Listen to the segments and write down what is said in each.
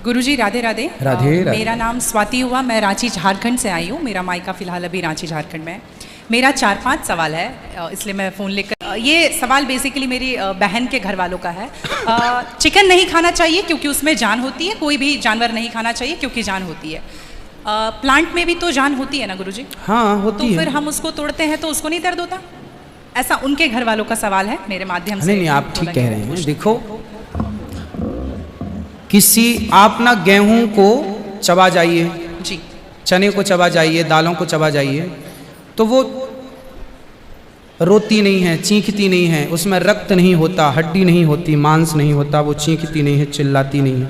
गुरुजी राधे राधे। राधे राधे। मेरा नाम स्वाति हुआ, मैं रांची झारखंड से आई हूँ। मेरा मायका फ़िलहाल अभी रांची झारखंड में है। मेरा 4-5 सवाल है, इसलिए मैं फ़ोन लेकर। ये सवाल बेसिकली मेरी बहन के घर वालों का है। चिकन नहीं खाना चाहिए क्योंकि उसमें जान होती है, कोई भी जानवर नहीं खाना चाहिए क्योंकि जान होती है। प्लांट में भी तो जान होती है ना गुरुजी? हाँ होती है। तो फिर हम उसको तोड़ते हैं तो उसको नहीं दर्द होता? ऐसा उनके घर वालों का सवाल है, मेरे माध्यम से। नहीं, आप ठीक कह रहे हैं। देखो, किसी आप ना गेहूं को चबा जाइए जी, चने को चबा जाइए, दालों को चबा जाइए, तो वो रोती नहीं है, चीखती नहीं है, उसमें रक्त नहीं होता, हड्डी नहीं होती, मांस नहीं होता, वो चीखती नहीं है, चिल्लाती नहीं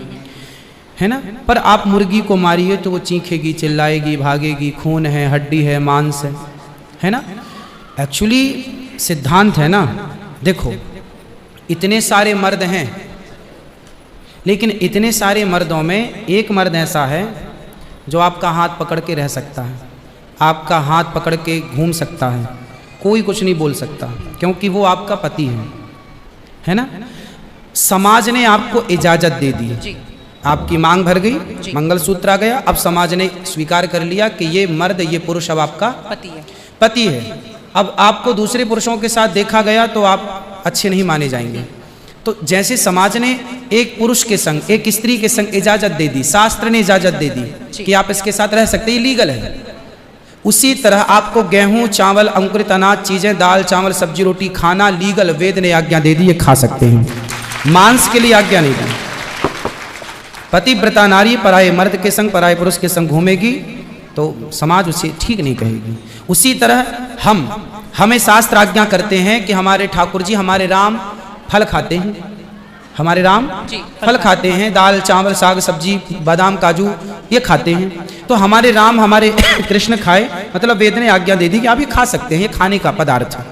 है ना। पर आप मुर्गी को मारिए तो वो चीखेगी, चिल्लाएगी, भागेगी, खून है, हड्डी है, मांस है ना। एक्चुअली सिद्धांत है ना। देखो, इतने सारे मर्द हैं, लेकिन इतने सारे मर्दों में एक मर्द ऐसा है जो आपका हाथ पकड़ के रह सकता है, आपका हाथ पकड़ के घूम सकता है, कोई कुछ नहीं बोल सकता, क्योंकि वो आपका पति है ना। समाज ने आपको इजाज़त दे दी, आपकी मांग भर गई, मंगलसूत्र आ गया, अब समाज ने स्वीकार कर लिया कि ये मर्द, ये पुरुष अब आपका पति है। अब आपको दूसरे पुरुषों के साथ देखा गया तो आप अच्छे नहीं माने जाएंगे। तो जैसे समाज ने एक पुरुष के संग, एक स्त्री के संग इजाज़त दे दी, शास्त्र ने इजाज़त दे दी कि आप इसके साथ रह सकते, ये लीगल है, उसी तरह आपको गेहूं, चावल, अंकुरित अनाज चीज़ें, दाल, चावल, सब्जी, रोटी खाना लीगल, वेद ने आज्ञा दे दी, ये खा सकते हैं। मांस के लिए आज्ञा नहीं दी। पतिव्रता नारी पराये मर्द के संग, पराये पुरुष के संग घूमेगी तो समाज उसे ठीक नहीं कहेगी। उसी तरह हमें शास्त्र आज्ञा करते हैं कि हमारे ठाकुर जी, हमारे राम फल खाते हैं, हमारे राम फल खाते हैं, दाल, चावल, साग, सब्जी, बादाम, काजू ये खाते हैं। तो हमारे राम, हमारे कृष्ण खाए, मतलब वेद ने आज्ञा दे दी कि आप ये खा सकते हैं, ये खाने का पदार्थ है।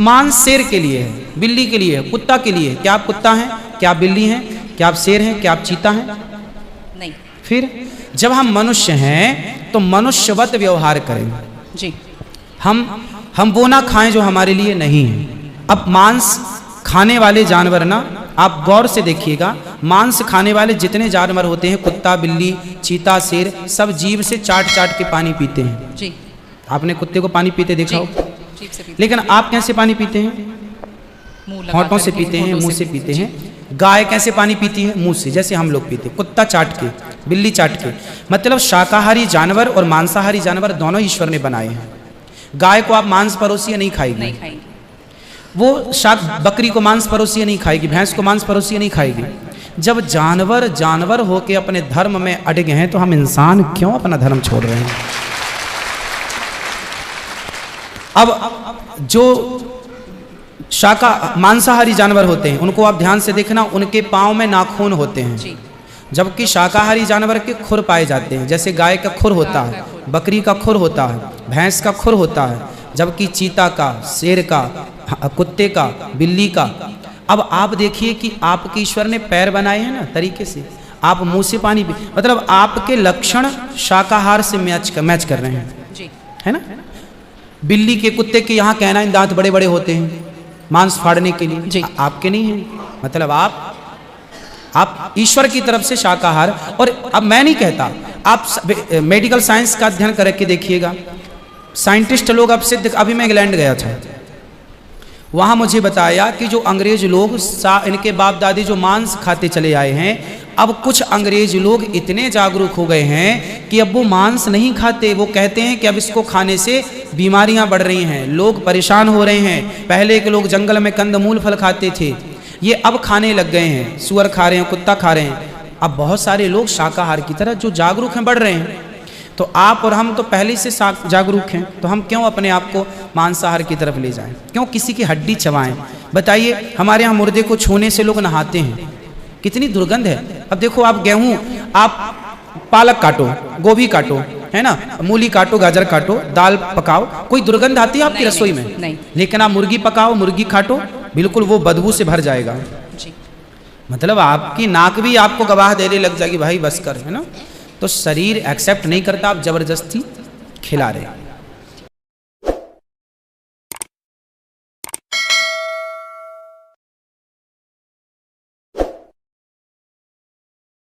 मांस शेर के लिए है, बिल्ली के लिए है, कुत्ता के लिए है। क्या आप कुत्ता हैं? क्या आप बिल्ली हैं? क्या आप शेर हैं? क्या आप चीता हैं? नहीं। फिर जब हम मनुष्य हैं तो मनुष्यवत व्यवहार करें जी। हम वो ना खाएं जो हमारे लिए नहीं है। अब मांस खाने वाले जानवर ना, आप गौर से देखिएगा, मांस खाने वाले जितने जानवर होते हैं, कुत्ता, बिल्ली, चीता, शेर, सब जीभ से चाट चाट के पानी पीते हैं जी। आपने कुत्ते को पानी पीते देखा हो? जीभ से पीते। लेकिन आप कैसे पानी पीते हैं? होंठों से पीते हैं, मुंह से पीते हैं। गाय कैसे पानी पीती है? मुंह से, जैसे हम लोग पीते। कुत्ता चाट के, बिल्ली चाट के। मतलब शाकाहारी जानवर और मांसाहारी जानवर दोनों ईश्वर ने बनाए हैं। गाय को आप मांस परोसिए, नहीं खाएगी, वो बकरी को मांस परोसिए नहीं खाएगी, भैंस को मांस परोसिए नहीं खाएगी। जब जानवर होके अपने धर्म में अड़े हैं तो हम इंसान क्यों अपना धर्म छोड़ रहे हैं? अब जो मांसाहारी जानवर होते हैं उनको आप ध्यान से देखना, उनके पाँव में नाखून होते हैं, जबकि शाकाहारी जानवर के खुर पाए जाते हैं। जैसे गाय का खुर होता है, बकरी का खुर होता है, भैंस का खुर होता है, जबकि चीता का, शेर का, कुत्ते का, बिल्ली का। अब आप देखिए कि आपके ईश्वर ने पैर बनाए हैं ना तरीके से, आप मुंह से पानी पी, मतलब आपके लक्षण शाकाहार से मैच कर रहे हैं, है ना। बिल्ली के, कुत्ते के यहाँ कहना इन दांत बड़े बड़े होते हैं मांस फाड़ने के लिए, आपके नहीं है। मतलब आप ईश्वर की तरफ से शाकाहार। और अब मैं नहीं कहता, आप मेडिकल साइंस का अध्ययन करके देखिएगा, साइंटिस्ट लोग अब सिद्ध, अभी मैं इंग्लैंड गया था, वहाँ मुझे बताया कि जो अंग्रेज लोग, इनके बाप दादी जो मांस खाते चले आए हैं, अब कुछ अंग्रेज लोग इतने जागरूक हो गए हैं कि अब वो मांस नहीं खाते। वो कहते हैं कि अब इसको खाने से बीमारियां बढ़ रही हैं, लोग परेशान हो रहे हैं। पहले के लोग जंगल में कंदमूल फल खाते थे, ये अब खाने लग गए हैं, सुअर खा रहे हैं, कुत्ता खा रहे हैं। अब बहुत सारे लोग शाकाहार की तरह जो जागरूक हैं, बढ़ रहे हैं। तो आप और हम तो पहले से जागरूक हैं, तो हम क्यों अपने आप को मांसाहार की तरफ ले जाएं? क्यों किसी की हड्डी चबाएं? बताइए, हमारे यहाँ मुर्दे को छूने से लोग नहाते हैं, कितनी दुर्गंध है। अब देखो, आप गेहूं, आप पालक काटो, गोभी काटो, है ना, मूली काटो, गाजर काटो, दाल पकाओ, कोई दुर्गंध आती है आपकी रसोई में? नहीं। लेकिन आप मुर्गी पकाओ, मुर्गी काटो, बिल्कुल वो बदबू से भर जाएगा जी। मतलब आपकी नाक भी आपको गवाह देने लग जाएगी, भाई बस कर, है ना। तो शरीर एक्सेप्ट नहीं करता, आप जबरदस्ती खिला रहे।